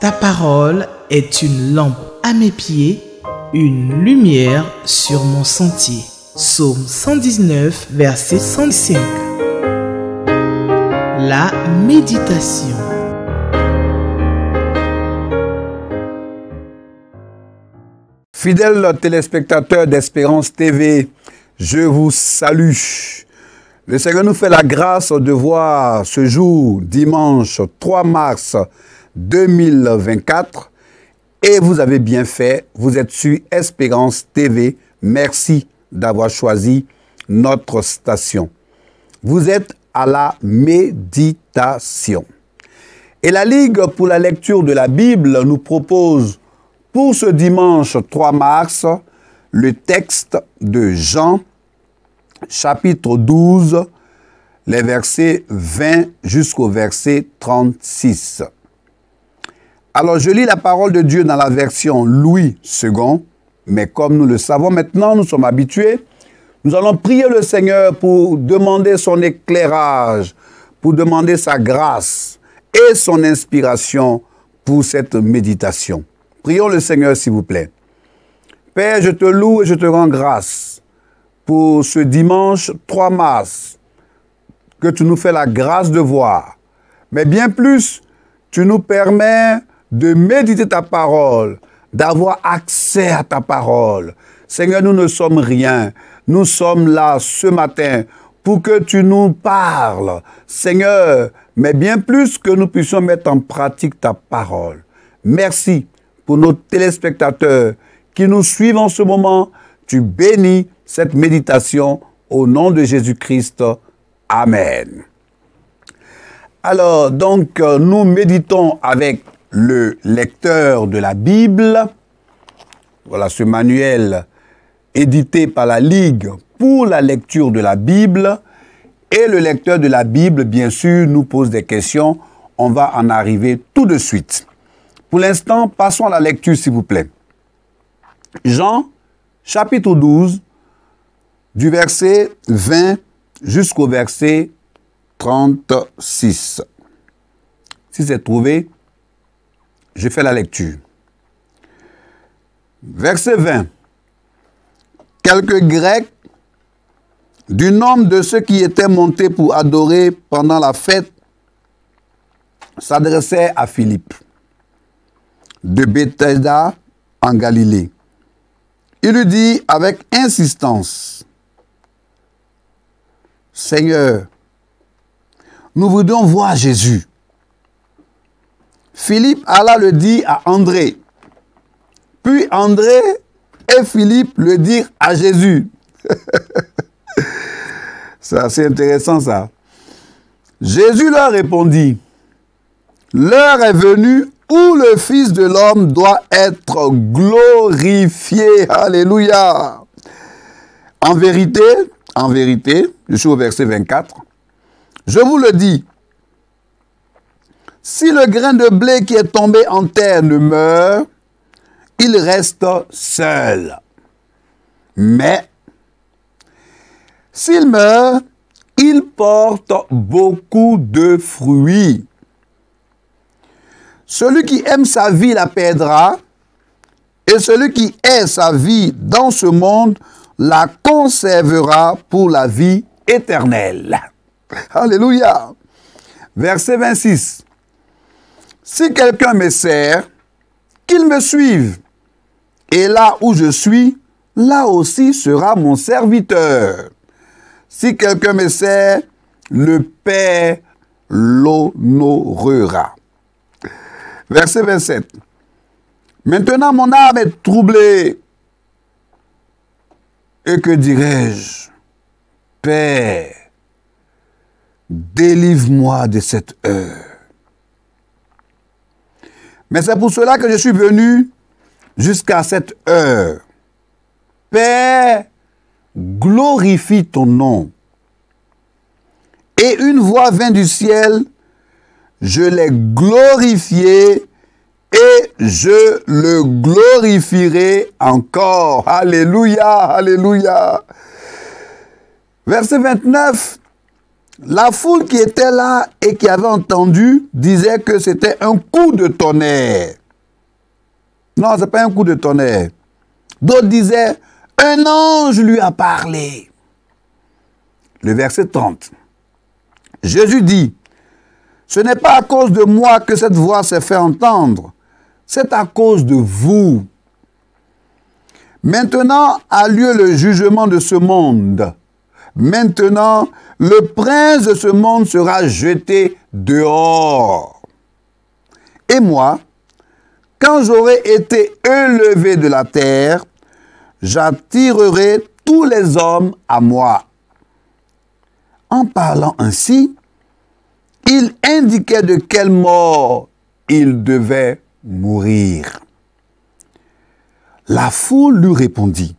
Ta parole est une lampe à mes pieds, une lumière sur mon sentier. Psaume 119, verset 105. La méditation. Fidèles téléspectateurs d'Espérance TV, je vous salue. Le Seigneur nous fait la grâce de voir ce jour, dimanche 3 mars 2024. Et vous avez bien fait, vous êtes sur Espérance TV. Merci d'avoir choisi notre station. Vous êtes à la méditation. Et la Ligue pour la lecture de la Bible nous propose pour ce dimanche 3 mars le texte de Jean, chapitre 12, les versets 20 jusqu'au verset 36. Alors, je lis la parole de Dieu dans la version Louis II, mais comme nous le savons maintenant, nous sommes habitués, nous allons prier le Seigneur pour demander son éclairage, pour demander sa grâce et son inspiration pour cette méditation. Prions le Seigneur, s'il vous plaît. Père, je te loue et je te rends grâce pour ce dimanche 3 mars que tu nous fais la grâce de voir. Mais bien plus, tu nous permets de méditer ta parole, d'avoir accès à ta parole. Seigneur, nous ne sommes rien. Nous sommes là ce matin pour que tu nous parles. Seigneur, mais bien plus que nous puissions mettre en pratique ta parole. Merci pour nos téléspectateurs qui nous suivent en ce moment. Tu bénis cette méditation au nom de Jésus-Christ. Amen. Alors, donc, nous méditons avec le lecteur de la Bible. Voilà ce manuel édité par la Ligue pour la lecture de la Bible. Et le lecteur de la Bible, bien sûr, nous pose des questions. On va en arriver tout de suite. Pour l'instant, passons à la lecture, s'il vous plaît. Jean, chapitre 12, du verset 20 jusqu'au verset 36. Si c'est trouvé, je fais la lecture. Verset 20. Quelques Grecs, du nombre de ceux qui étaient montés pour adorer pendant la fête, s'adressaient à Philippe, de Bethsaïda en Galilée. Il lui dit avec insistance, « Seigneur, nous voudrions voir Jésus. » Philippe alla le dire à André. Puis André et Philippe le dirent à Jésus. C'est assez intéressant ça. Jésus leur répondit, « L'heure est venue où le Fils de l'homme doit être glorifié. » Alléluia. En vérité, je suis au verset 24, je vous le dis, si le grain de blé qui est tombé en terre ne meurt, il reste seul. Mais s'il meurt, il porte beaucoup de fruits. Celui qui aime sa vie la perdra, et celui qui hait sa vie dans ce monde la conservera pour la vie éternelle. Alléluia. Verset 26. Si quelqu'un me sert, qu'il me suive. Et là où je suis, là aussi sera mon serviteur. Si quelqu'un me sert, le Père l'honorera. Verset 27. Maintenant mon âme est troublée. Et que dirais-je? Père, délivre-moi de cette heure. Mais c'est pour cela que je suis venu jusqu'à cette heure. Père, glorifie ton nom. Et une voix vint du ciel, je l'ai glorifié et je le glorifierai encore. Alléluia, alléluia. Verset 29. La foule qui était là et qui avait entendu disait que c'était un coup de tonnerre. Non, ce n'est pas un coup de tonnerre. D'autres disaient, un ange lui a parlé. Le verset 30. Jésus dit, ce n'est pas à cause de moi que cette voix s'est fait entendre, c'est à cause de vous. Maintenant a lieu le jugement de ce monde. Maintenant, le prince de ce monde sera jeté dehors. Et moi, quand j'aurai été élevé de la terre, j'attirerai tous les hommes à moi. En parlant ainsi, il indiquait de quelle mort il devait mourir. La foule lui répondit,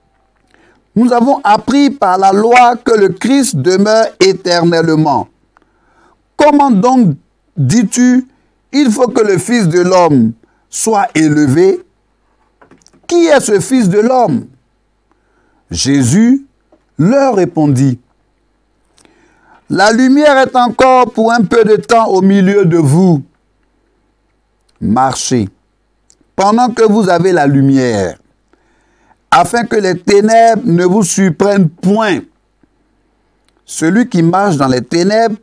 « Nous avons appris par la loi que le Christ demeure éternellement. Comment donc dis-tu, il faut que le Fils de l'homme soit élevé? Qui est ce Fils de l'homme? » Jésus leur répondit, « La lumière est encore pour un peu de temps au milieu de vous. Marchez pendant que vous avez la lumière, afin que les ténèbres ne vous surprennent point. Celui qui marche dans les ténèbres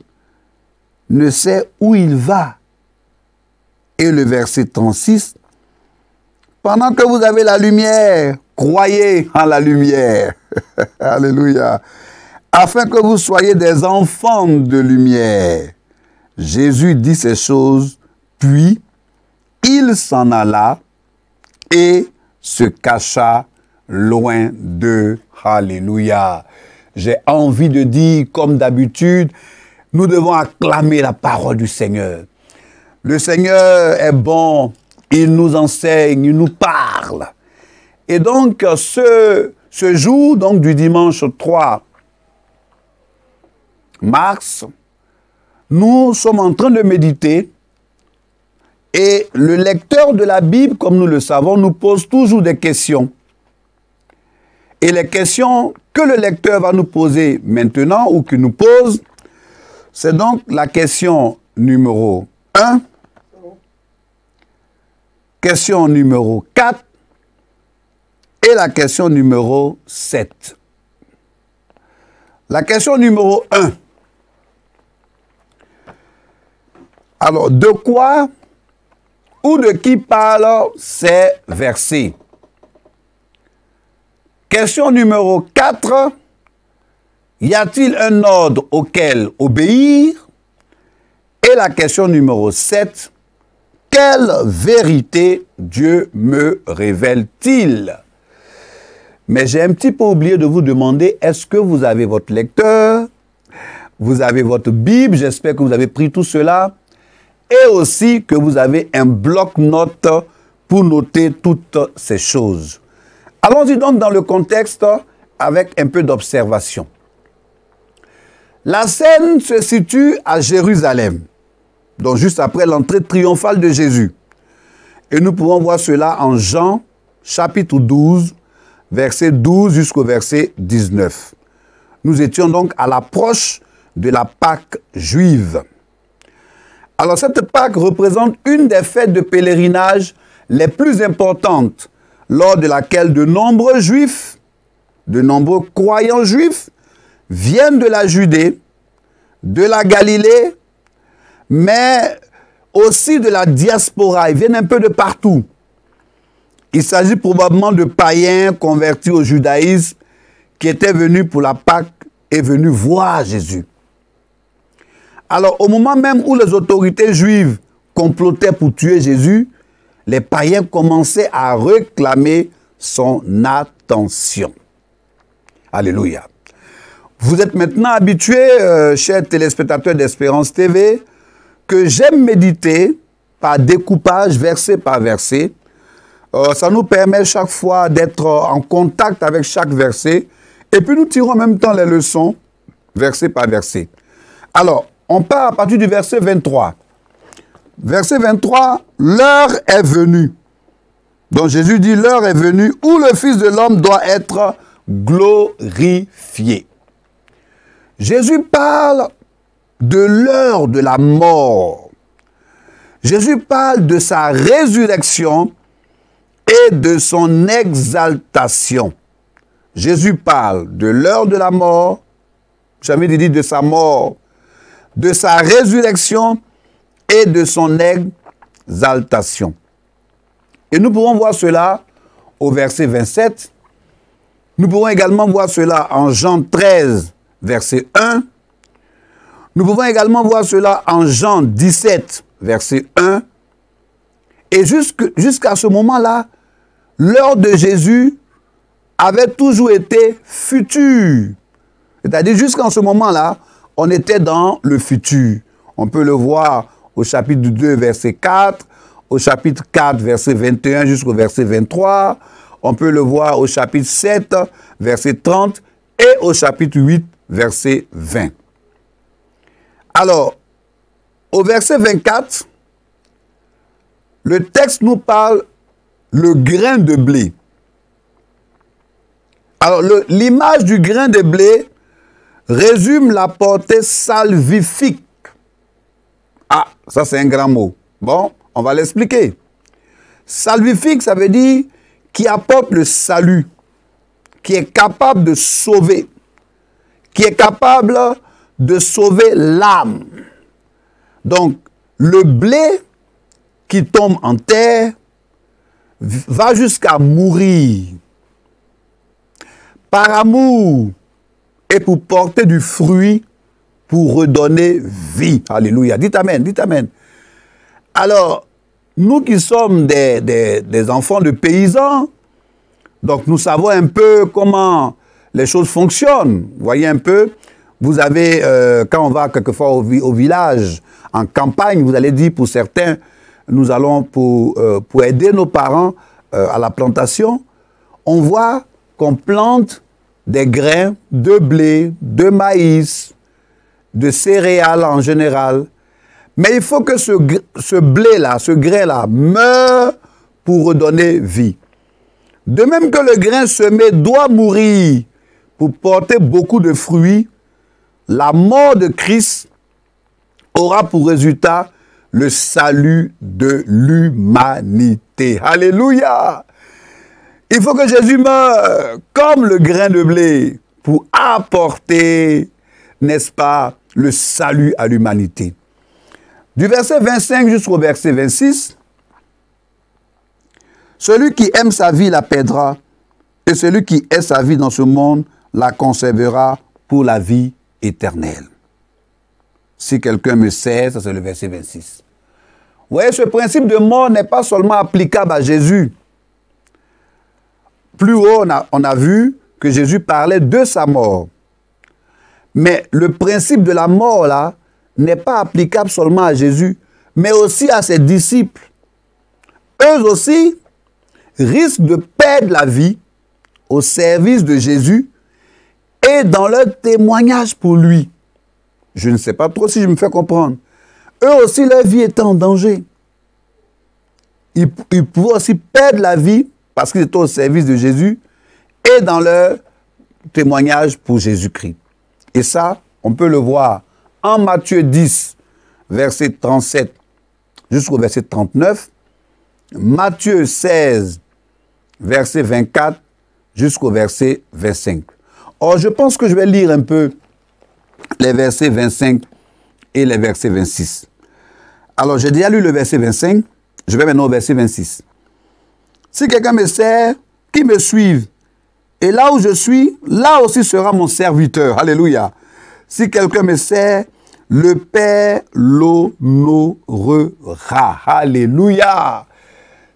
ne sait où il va. » Et le verset 36, « Pendant que vous avez la lumière, croyez en la lumière. » Alléluia. « Afin que vous soyez des enfants de lumière. » Jésus dit ces choses, puis il s'en alla et se cacha loin d'eux. Alléluia. J'ai envie de dire, comme d'habitude, nous devons acclamer la parole du Seigneur. Le Seigneur est bon, il nous enseigne, il nous parle. Et donc, ce jour donc, du dimanche 3 mars, nous sommes en train de méditer et le lecteur de la Bible, comme nous le savons, nous pose toujours des questions. Et les questions que le lecteur va nous poser maintenant ou qu'il nous pose, c'est donc la question numéro 1, question numéro 4 et la question numéro 7. La question numéro 1. Alors, de quoi ou de qui parlent ces versets? Question numéro 4. Y a-t-il un ordre auquel obéir? Et la question numéro 7. Quelle vérité Dieu me révèle-t-il? Mais j'ai un petit peu oublié de vous demander, est-ce que vous avez votre lecteur? Vous avez votre Bible? J'espère que vous avez pris tout cela. Et aussi que vous avez un bloc-notes pour noter toutes ces choses. Allons-y donc dans le contexte avec un peu d'observation. La scène se situe à Jérusalem, donc juste après l'entrée triomphale de Jésus. Et nous pouvons voir cela en Jean, chapitre 12, verset 12 jusqu'au verset 19. Nous étions donc à l'approche de la Pâque juive. Alors cette Pâque représente une des fêtes de pèlerinage les plus importantes, lors de laquelle de nombreux juifs, de nombreux croyants juifs, viennent de la Judée, de la Galilée, mais aussi de la diaspora. Ils viennent un peu de partout. Il s'agit probablement de païens convertis au judaïsme qui étaient venus pour la Pâque et venus voir Jésus. Alors, au moment même où les autorités juives complotaient pour tuer Jésus, les païens commençaient à réclamer son attention. Alléluia. Vous êtes maintenant habitués, chers téléspectateurs d'Espérance TV, que j'aime méditer par découpage, verset par verset. Ça nous permet chaque fois d'être en contact avec chaque verset. Et puis nous tirons en même temps les leçons, verset par verset. Alors, on part à partir du verset 23. Verset 23, l'heure est venue. Donc Jésus dit, l'heure est venue où le Fils de l'homme doit être glorifié. Jésus parle de l'heure de la mort. Jésus parle de sa résurrection et de son exaltation. Jésus parle de l'heure de la mort, j'avais dit de sa mort, de sa résurrection et de son exaltation. Et nous pouvons voir cela au verset 27. Nous pouvons également voir cela en Jean 13, verset 1. Nous pouvons également voir cela en Jean 17, verset 1. Et jusqu'à ce moment-là, l'heure de Jésus avait toujours été future. C'est-à-dire jusqu'en ce moment-là, on était dans le futur. On peut le voir au chapitre 2, verset 4, au chapitre 4, verset 21 jusqu'au verset 23. On peut le voir au chapitre 7, verset 30 et au chapitre 8, verset 20. Alors, au verset 24, le texte nous parle le grain de blé. Alors, l'image du grain de blé résume la portée salvifique. Ah, ça c'est un grand mot. Bon, on va l'expliquer. Salvifique, ça veut dire qui apporte le salut, qui est capable de sauver, qui est capable de sauver l'âme. Donc, le blé qui tombe en terre va jusqu'à mourir. Par amour et pour porter du fruit, pour redonner vie. Alléluia. Dites Amen, dites Amen. Alors, nous qui sommes des enfants de paysans, donc nous savons un peu comment les choses fonctionnent. Vous voyez un peu, vous avez, quand on va quelquefois au village, en campagne, vous allez dire pour certains, nous allons pour aider nos parents à la plantation, on voit qu'on plante des grains de blé, de maïs, de céréales en général. Mais il faut que ce blé-là, ce grain-là, meure pour redonner vie. De même que le grain semé doit mourir pour porter beaucoup de fruits, la mort de Christ aura pour résultat le salut de l'humanité. Alléluia! Il faut que Jésus meure comme le grain de blé pour apporter, n'est-ce pas, le salut à l'humanité. Du verset 25 jusqu'au verset 26, celui qui aime sa vie la perdra, et celui qui hait sa vie dans ce monde la conservera pour la vie éternelle. Si quelqu'un me sait, ça c'est le verset 26. Vous voyez, ce principe de mort n'est pas seulement applicable à Jésus. Plus haut, on a vu que Jésus parlait de sa mort. Mais le principe de la mort, là, n'est pas applicable seulement à Jésus, mais aussi à ses disciples. Eux aussi risquent de perdre la vie au service de Jésus et dans leur témoignage pour lui. Je ne sais pas trop si je me fais comprendre. Eux aussi, leur vie est en danger. Ils pouvaient aussi perdre la vie parce qu'ils étaient au service de Jésus et dans leur témoignage pour Jésus-Christ. Et ça, on peut le voir en Matthieu 10, verset 37 jusqu'au verset 39, Matthieu 16, verset 24 jusqu'au verset 25. Or, je pense que je vais lire un peu les versets 25 et les versets 26. Alors, j'ai déjà lu le verset 25, je vais maintenant au verset 26. Si quelqu'un me sert, qu'il me suive, et là où je suis, là aussi sera mon serviteur. Alléluia. Si quelqu'un me sert, le Père l'honorera. Alléluia.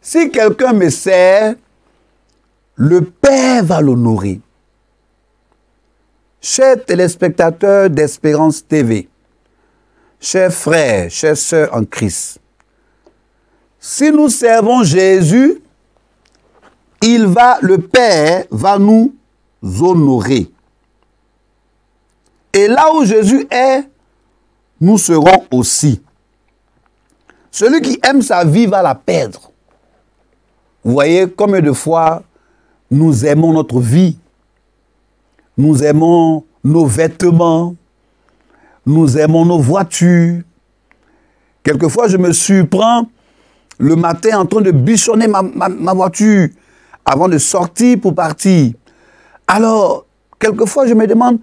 Si quelqu'un me sert, le Père va l'honorer. Chers téléspectateurs d'Espérance TV, chers frères, chères sœurs en Christ, si nous servons Jésus, le Père va nous honorer. Et là où Jésus est, nous serons aussi. Celui qui aime sa vie va la perdre. Vous voyez combien de fois nous aimons notre vie, nous aimons nos vêtements, nous aimons nos voitures. Quelquefois, je me surprends le matin en train de bichonner ma voiture avant de sortir pour partir. Alors, quelquefois, je me demande,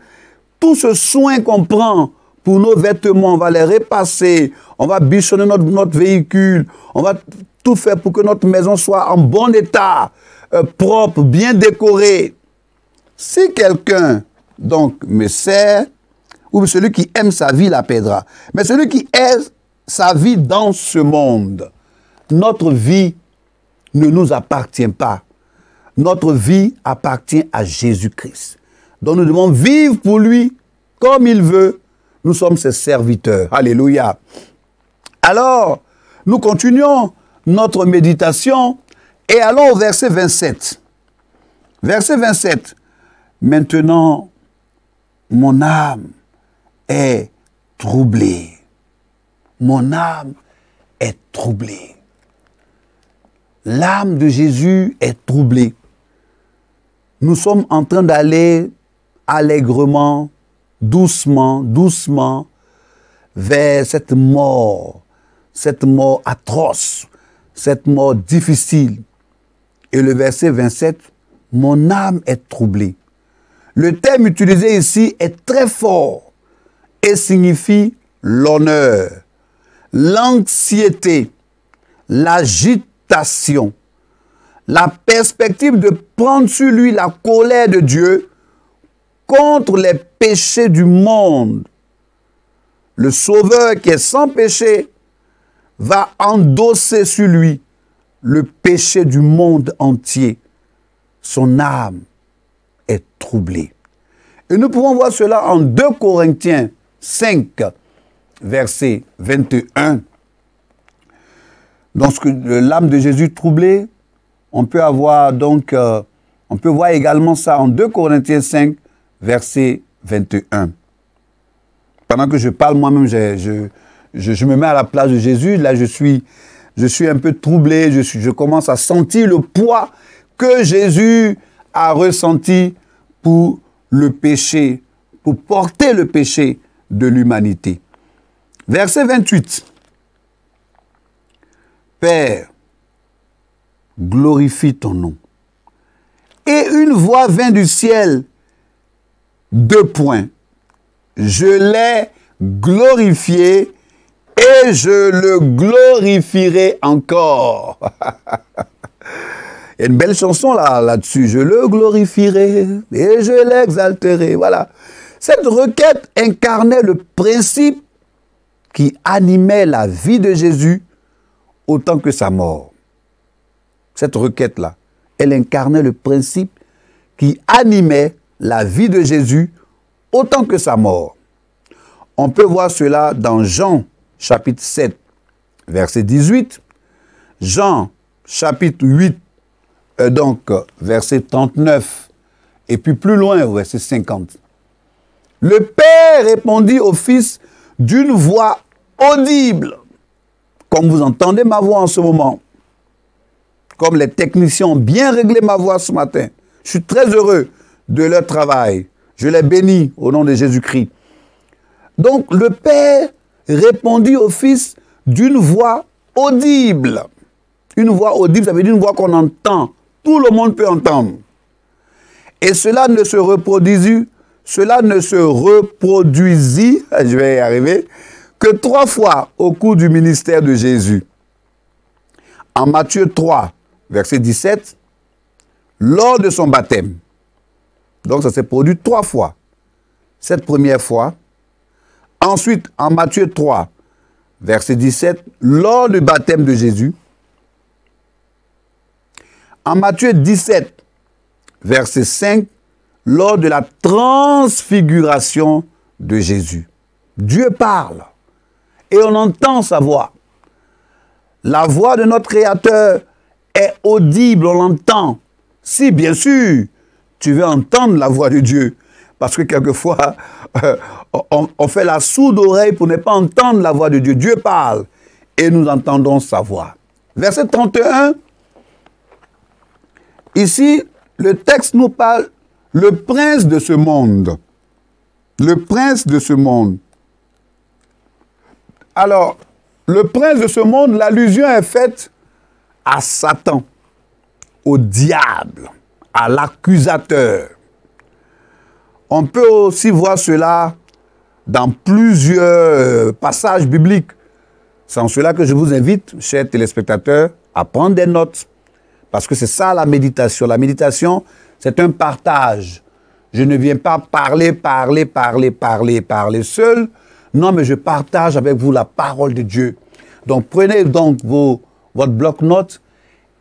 tout ce soin qu'on prend pour nos vêtements, on va les repasser, on va bichonner notre véhicule, on va tout faire pour que notre maison soit en bon état, propre, bien décorée. Si quelqu'un, donc, me sert, ou celui qui aime sa vie la perdra, mais celui qui aime sa vie dans ce monde, notre vie ne nous appartient pas. Notre vie appartient à Jésus-Christ. Donc nous devons vivre pour lui comme il veut. Nous sommes ses serviteurs. Alléluia. Alors, nous continuons notre méditation et allons au verset 27. Verset 27. Maintenant, mon âme est troublée. Mon âme est troublée. L'âme de Jésus est troublée. Nous sommes en train d'aller allègrement, doucement, doucement, vers cette mort atroce, cette mort difficile. Et le verset 27, mon âme est troublée. Le terme utilisé ici est très fort et signifie l'honneur, l'anxiété, l'agitation, la perspective de prendre sur lui la colère de Dieu contre les péchés du monde. Le Sauveur qui est sans péché va endosser sur lui le péché du monde entier. Son âme est troublée. Et nous pouvons voir cela en 2 Corinthiens 5, verset 21. Dans l'âme de Jésus troublée, on peut avoir donc, on peut voir également ça en 2 Corinthiens 5, verset 21. Pendant que je parle moi-même, je me mets à la place de Jésus. Là, je suis un peu troublé. Je commence à sentir le poids que Jésus a ressenti pour le péché, pour porter le péché de l'humanité. Verset 28. Père, glorifie ton nom. Et une voix vint du ciel, 2 points. Je l'ai glorifié et je le glorifierai encore. Il y a une belle chanson là-dessus. Je le glorifierai et je l'exalterai. Voilà. Cette requête incarnait le principe qui animait la vie de Jésus autant que sa mort. Cette requête-là, elle incarnait le principe qui animait la vie de Jésus autant que sa mort. On peut voir cela dans Jean, chapitre 7, verset 18, Jean, chapitre 8, donc verset 39, et puis plus loin, verset 50. Le Père répondit au Fils d'une voix audible, comme vous entendez ma voix en ce moment, comme les techniciens ont bien réglé ma voix ce matin. Je suis très heureux de leur travail. Je les bénis au nom de Jésus-Christ. Donc, le Père répondit au Fils d'une voix audible. Une voix audible, ça veut dire une voix qu'on entend. Tout le monde peut entendre. Et cela ne se reproduisit, je vais y arriver, que 3 fois au cours du ministère de Jésus. En Matthieu 3, verset 17, lors de son baptême. Donc ça s'est produit 3 fois. Cette première fois. Ensuite, en Matthieu 3, verset 17, lors du baptême de Jésus. En Matthieu 17, verset 5, lors de la transfiguration de Jésus. Dieu parle et on entend sa voix. La voix de notre Créateur est audible, on l'entend. Si, bien sûr, tu veux entendre la voix de Dieu, parce que quelquefois, on fait la sourde oreille pour ne pas entendre la voix de Dieu. Dieu parle et nous entendons sa voix. Verset 31, ici, le texte nous parle, le prince de ce monde. Le prince de ce monde. Alors, le prince de ce monde, l'allusion est faite à Satan, au diable, à l'accusateur. On peut aussi voir cela dans plusieurs passages bibliques. C'est en cela que je vous invite, chers téléspectateurs, à prendre des notes. Parce que c'est ça la méditation. La méditation, c'est un partage. Je ne viens pas parler seul. Non, mais je partage avec vous la parole de Dieu. Donc, prenez donc votre bloc-notes.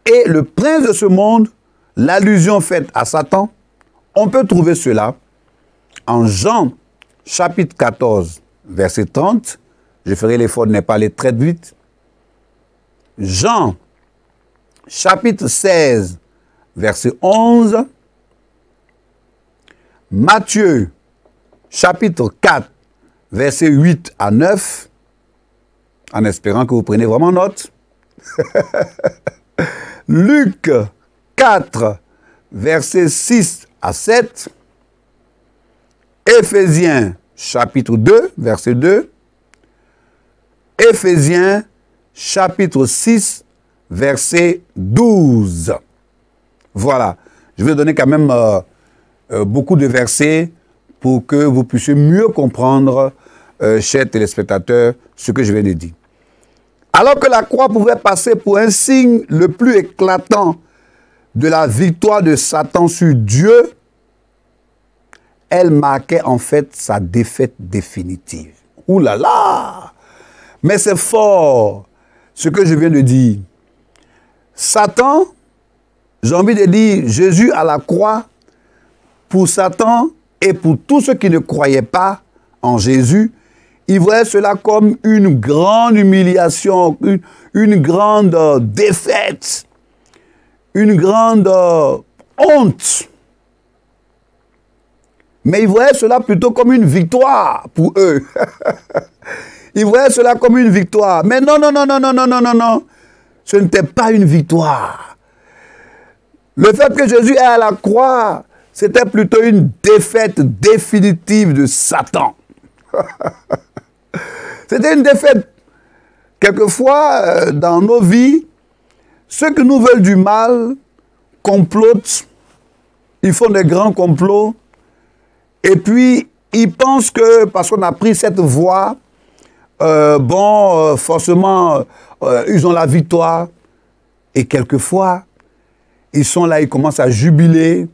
Et le prince de ce monde, l'allusion faite à Satan, on peut trouver cela en Jean, chapitre 14, verset 30. Je ferai l'effort de ne pas aller très vite. Jean, chapitre 16, verset 11. Matthieu, chapitre 4, verset 8 à 9. En espérant que vous prenez vraiment note. Luc 4, verset 6 à 7. Éphésiens, chapitre 2, verset 2. Éphésiens, chapitre 6, verset 12. Voilà. Je vais donner quand même beaucoup de versets pour que vous puissiez mieux comprendre, chers téléspectateurs, ce que je viens de dire. Alors que la croix pouvait passer pour un signe le plus éclatant de la victoire de Satan sur Dieu, elle marquait en fait sa défaite définitive. Ouh là là! Mais c'est fort ce que je viens de dire. Satan, j'ai envie de dire, Jésus à la croix, pour Satan et pour tous ceux qui ne croyaient pas en Jésus, ils voyaient cela comme une grande humiliation, une grande défaite, une grande honte. Mais ils voyaient cela plutôt comme une victoire pour eux. Ils voyaient cela comme une victoire. Mais non, non, non, non, non, non, non, non, non. Ce n'était pas une victoire. Le fait que Jésus est à la croix, c'était plutôt une défaite définitive de Satan. C'était une défaite. Quelquefois, dans nos vies, ceux qui nous veulent du mal complotent, ils font des grands complots, et puis ils pensent que parce qu'on a pris cette voie, forcément, ils ont la victoire. Et quelquefois, ils sont là, ils commencent à jubiler,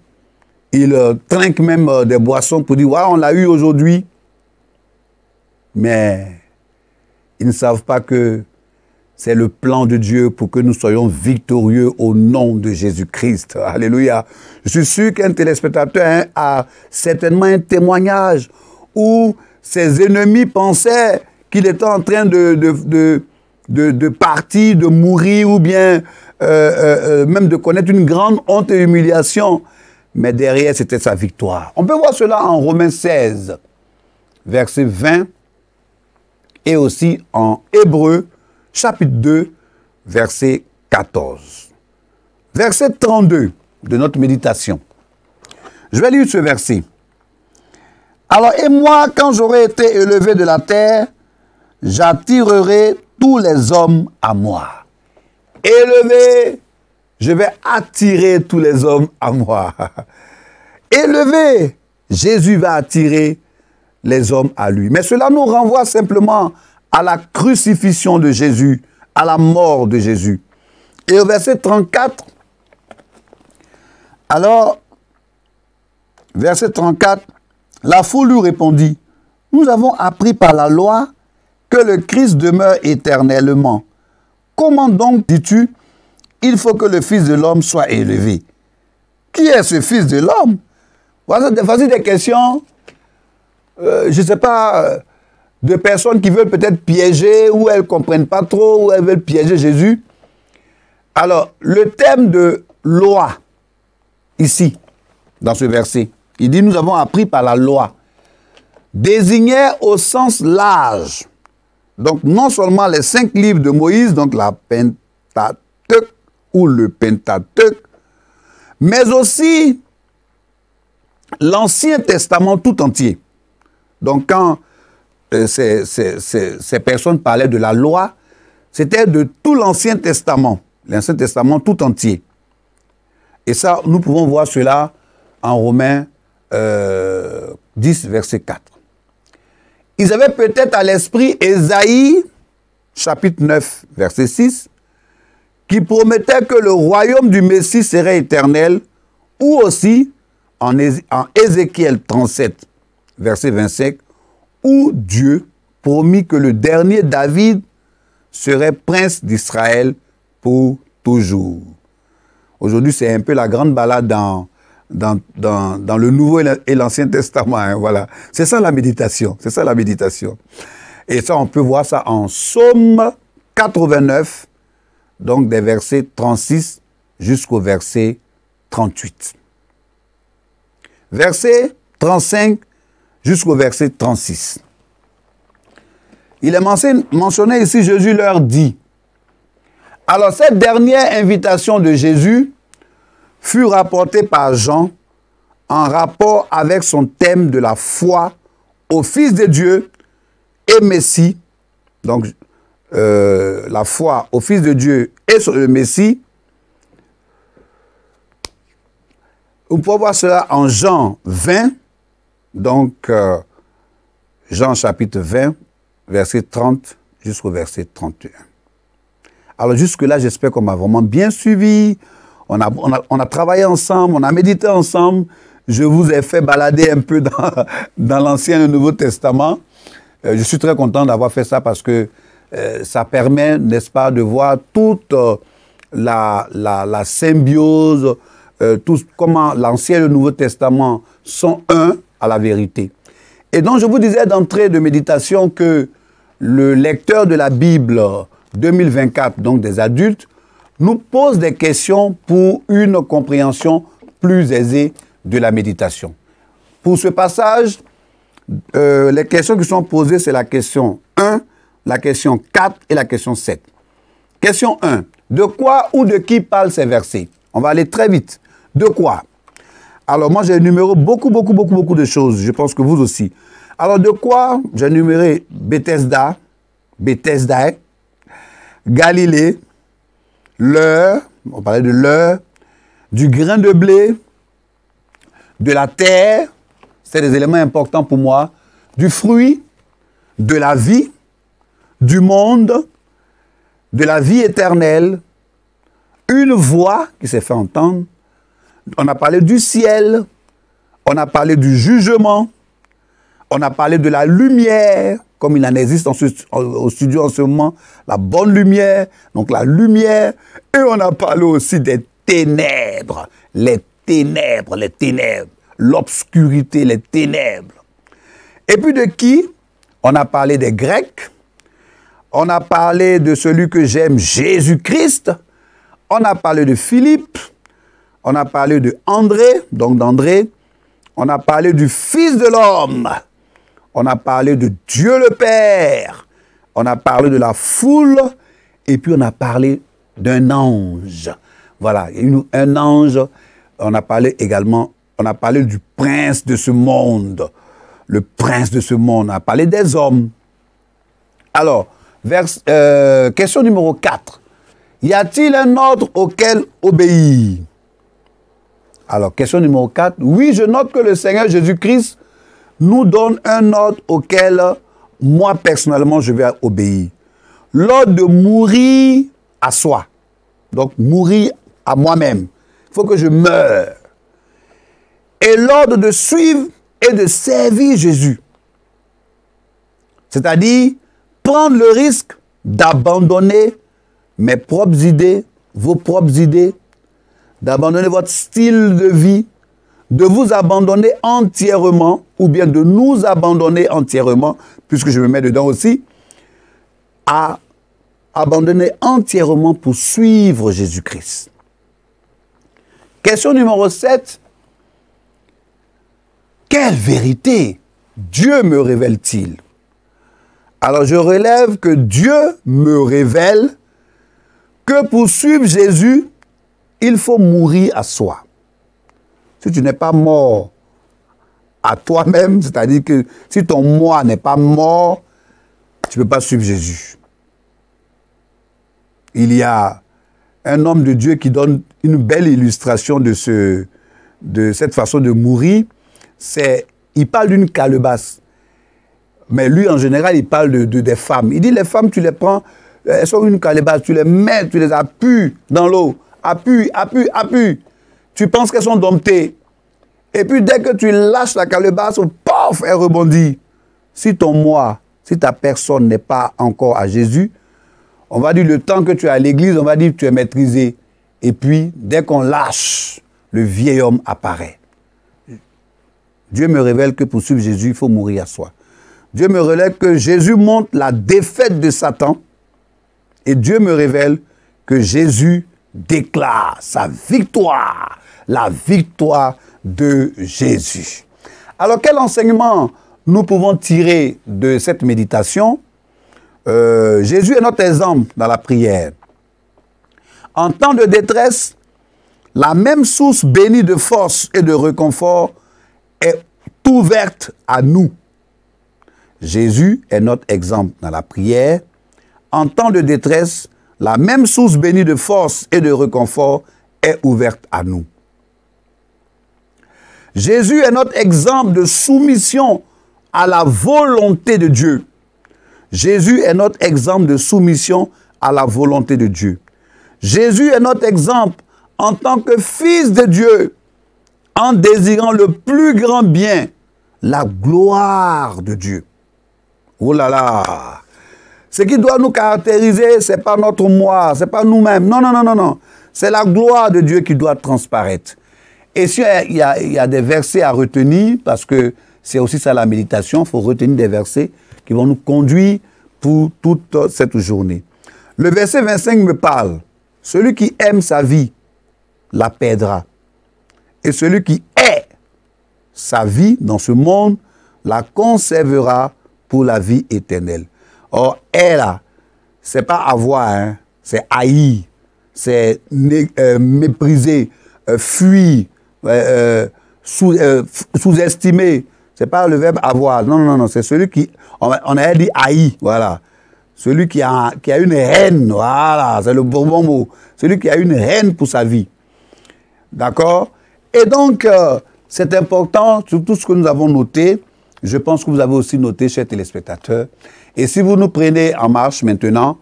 ils trinquent même des boissons pour dire, ouais, on l'a eu aujourd'hui. Mais ils ne savent pas que c'est le plan de Dieu pour que nous soyons victorieux au nom de Jésus-Christ. Alléluia. Je suis sûr qu'un téléspectateur a certainement un témoignage où ses ennemis pensaient qu'il était en train de partir, de mourir ou bien même de connaître une grande honte et humiliation. Mais derrière, c'était sa victoire. On peut voir cela en Romains 16, verset 20. Et aussi en Hébreux, chapitre 2, verset 14. Verset 32 de notre méditation. Je vais lire ce verset. Alors, et moi, quand j'aurai été élevé de la terre, j'attirerai tous les hommes à moi. Élevé, je vais attirer tous les hommes à moi. Élevé, Jésus va attirer les hommes à lui. Mais cela nous renvoie simplement à la crucifixion de Jésus, à la mort de Jésus. Et au verset 34, alors, verset 34, la foule lui répondit, « Nous avons appris par la loi que le Christ demeure éternellement. Comment donc dis-tu, il faut que le Fils de l'homme soit élevé? Qui est ce Fils de l'homme? » Voici des questions, je ne sais pas, de personnes qui veulent peut-être piéger, ou elles ne comprennent pas trop, ou elles veulent piéger Jésus. Alors, le thème de loi, ici, dans ce verset, il dit, nous avons appris par la loi, désignait au sens large, donc non seulement les 5 livres de Moïse, donc la Pentateuque ou le Pentateuque, mais aussi l'Ancien Testament tout entier. Donc quand ces personnes parlaient de la loi, c'était de tout l'Ancien Testament. L'Ancien Testament tout entier. Et ça, nous pouvons voir cela en Romains 10, verset 4. Ils avaient peut-être à l'esprit Ésaïe, chapitre 9, verset 6, qui promettait que le royaume du Messie serait éternel, ou aussi en Ézéchiel 37, verset 25, où Dieu promit que le dernier David serait prince d'Israël pour toujours. Aujourd'hui, c'est un peu la grande balade dans le Nouveau et l'Ancien Testament. Hein, voilà. C'est ça la méditation. C'est ça la méditation. Et ça, on peut voir ça en Psaume 89, donc des versets 36 jusqu'au verset 38. Verset 35 jusqu'au verset 36. Il est mentionné ici, Jésus leur dit. Alors, cette dernière invitation de Jésus fut rapportée par Jean en rapport avec son thème de la foi au Fils de Dieu et Messie. Donc, la foi au Fils de Dieu et sur le Messie. On peut voir cela en Jean 20, donc Jean chapitre 20, verset 30 jusqu'au verset 31. Alors jusque-là, j'espère qu'on m'a vraiment bien suivi. On a travaillé ensemble, on a médité ensemble. Je vous ai fait balader un peu dans l'Ancien et le Nouveau Testament. Je suis très content d'avoir fait ça parce que ça permet, n'est-ce pas, de voir toute la symbiose, comment l'Ancien et le Nouveau Testament sont un à la vérité. Et donc, je vous disais d'entrée de méditation que le lecteur de la Bible 2024, donc des adultes, nous pose des questions pour une compréhension plus aisée de la méditation. Pour ce passage, les questions qui sont posées, c'est la question 1, la question 4 et la question 7. Question 1. De quoi ou de qui parlent ces versets? On va aller très vite. De quoi? Alors, moi, j'ai énuméré beaucoup de choses. Je pense que vous aussi. Alors, de quoi? J'ai énuméré Bethesda, Galilée, l'heure, on parlait de l'heure, du grain de blé, de la terre, c'est des éléments importants pour moi, du fruit, de la vie, du monde, de la vie éternelle, une voix qui s'est fait entendre. On a parlé du ciel, on a parlé du jugement, on a parlé de la lumière, comme il en existe au studio en ce moment, la bonne lumière, donc la lumière, et on a parlé aussi des ténèbres, l'obscurité, les ténèbres. Et puis de qui? On a parlé des Grecs, on a parlé de celui que j'aime, Jésus-Christ, on a parlé de Philippe, on a parlé de André, donc d'André, on a parlé du Fils de l'homme, on a parlé de Dieu le Père, on a parlé de la foule, et puis on a parlé d'un ange. Voilà, un ange, on a parlé également, on a parlé du prince de ce monde, le prince de ce monde, on a parlé des hommes. Alors, question numéro 4. Y a-t-il un ordre auquel obéir? Alors, question numéro 4. Oui, je note que le Seigneur Jésus-Christ nous donne un ordre auquel, moi, personnellement, je vais obéir. L'ordre de mourir à soi. Donc, mourir à moi-même. Il faut que je meure. Et l'ordre de suivre et de servir Jésus. C'est-à-dire, prendre le risque d'abandonner mes propres idées, vos propres idées, d'abandonner votre style de vie, de vous abandonner entièrement, ou bien de nous abandonner entièrement, puisque je me mets dedans aussi, à abandonner entièrement pour suivre Jésus-Christ. Question numéro 7. Quelle vérité Dieu me révèle-t-il? Alors je relève que Dieu me révèle que pour suivre Jésus, il faut mourir à soi. Si tu n'es pas mort à toi-même, c'est-à-dire que si ton moi n'est pas mort, tu ne peux pas suivre Jésus. Il y a un homme de Dieu qui donne une belle illustration de cette façon de mourir. Il parle d'une calebasse. Mais lui, en général, il parle des femmes. Il dit, les femmes, tu les prends, elles sont une calebasse, tu les mets, tu les appuies dans l'eau. Appuie. Tu penses qu'elles sont domptées. Et puis, dès que tu lâches la calebasse, paf, elle rebondit. Si ta personne n'est pas encore à Jésus, on va dire le temps que tu es à l'église, on va dire que tu es maîtrisé. Et puis, dès qu'on lâche, le vieil homme apparaît. Dieu me révèle que pour suivre Jésus, il faut mourir à soi. Dieu me révèle que Jésus montre la défaite de Satan. Et Dieu me révèle que Jésus déclare sa victoire, la victoire de Jésus. Alors, quel enseignement nous pouvons tirer de cette méditation? Jésus est notre exemple dans la prière. En temps de détresse, la même source bénie de force et de réconfort est ouverte à nous. Jésus est notre exemple dans la prière. En temps de détresse, la même source bénie de force et de réconfort est ouverte à nous. Jésus est notre exemple de soumission à la volonté de Dieu. Jésus est notre exemple de soumission à la volonté de Dieu. Jésus est notre exemple en tant que fils de Dieu, en désirant le plus grand bien, la gloire de Dieu. Oh là là! Ce qui doit nous caractériser, ce n'est pas notre moi, ce n'est pas nous-mêmes. Non. C'est la gloire de Dieu qui doit transparaître. Et s'il y a des versets à retenir, parce que c'est aussi ça la méditation, il faut retenir des versets qui vont nous conduire pour toute cette journée. Le verset 25 me parle. Celui qui aime sa vie la perdra. Et celui qui hait sa vie dans ce monde la conservera pour la vie éternelle. Or, là, c'est pas avoir, hein, c'est haïr, c'est mépriser, fuir, sous-estimer. C'est pas le verbe avoir. Non, c'est celui qui, on a dit haïr, voilà. Celui qui a une haine, voilà, c'est le bon mot. Celui qui a une haine pour sa vie. D'accord? Et donc, c'est important, sur tout ce que nous avons noté, je pense que vous avez aussi noté, chers téléspectateurs. Et si vous nous prenez en marche maintenant,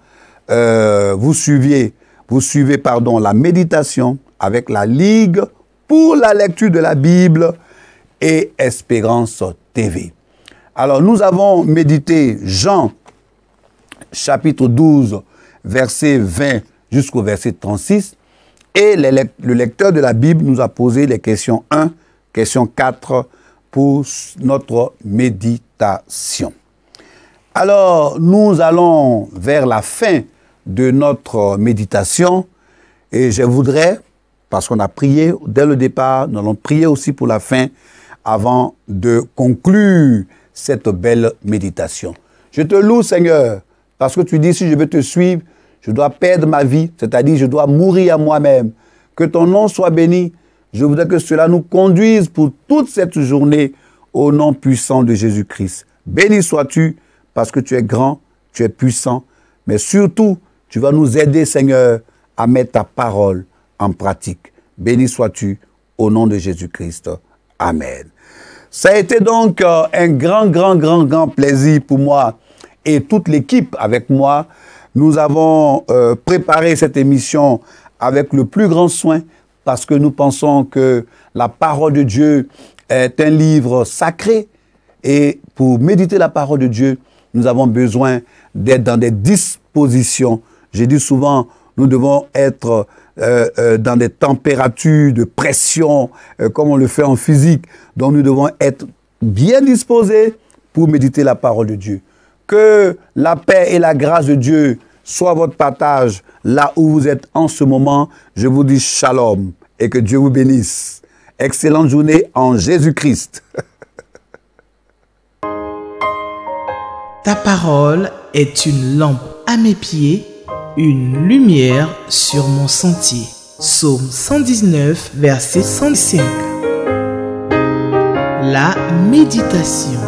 vous suivez la méditation avec la Ligue pour la lecture de la Bible et Espérance TV. Alors, nous avons médité Jean, chapitre 12, verset 20 jusqu'au verset 36. Et le lecteur de la Bible nous a posé les questions 1, question 4 pour notre méditation. Alors, nous allons vers la fin de notre méditation et je voudrais, parce qu'on a prié dès le départ, nous allons prier aussi pour la fin avant de conclure cette belle méditation. Je te loue, Seigneur, parce que tu dis, si je veux te suivre, je dois perdre ma vie, c'est-à-dire je dois mourir à moi-même. Que ton nom soit béni. Je voudrais que cela nous conduise pour toute cette journée au nom puissant de Jésus-Christ. Béni sois-tu parce que tu es grand, tu es puissant, mais surtout, tu vas nous aider, Seigneur, à mettre ta parole en pratique. Béni sois-tu au nom de Jésus-Christ. Amen. Ça a été donc un grand plaisir pour moi et toute l'équipe avec moi. Nous avons préparé cette émission avec le plus grand soin parce que nous pensons que la parole de Dieu est un livre sacré et pour méditer la parole de Dieu, nous avons besoin d'être dans des dispositions. J'ai dit souvent, nous devons être dans des températures de pression comme on le fait en physique. Donc nous devons être bien disposés pour méditer la parole de Dieu. Que la paix et la grâce de Dieu soient votre partage là où vous êtes en ce moment. Je vous dis shalom et que Dieu vous bénisse. Excellente journée en Jésus-Christ. Ta parole est une lampe à mes pieds, une lumière sur mon sentier. Psaume 119, verset 105. la méditation.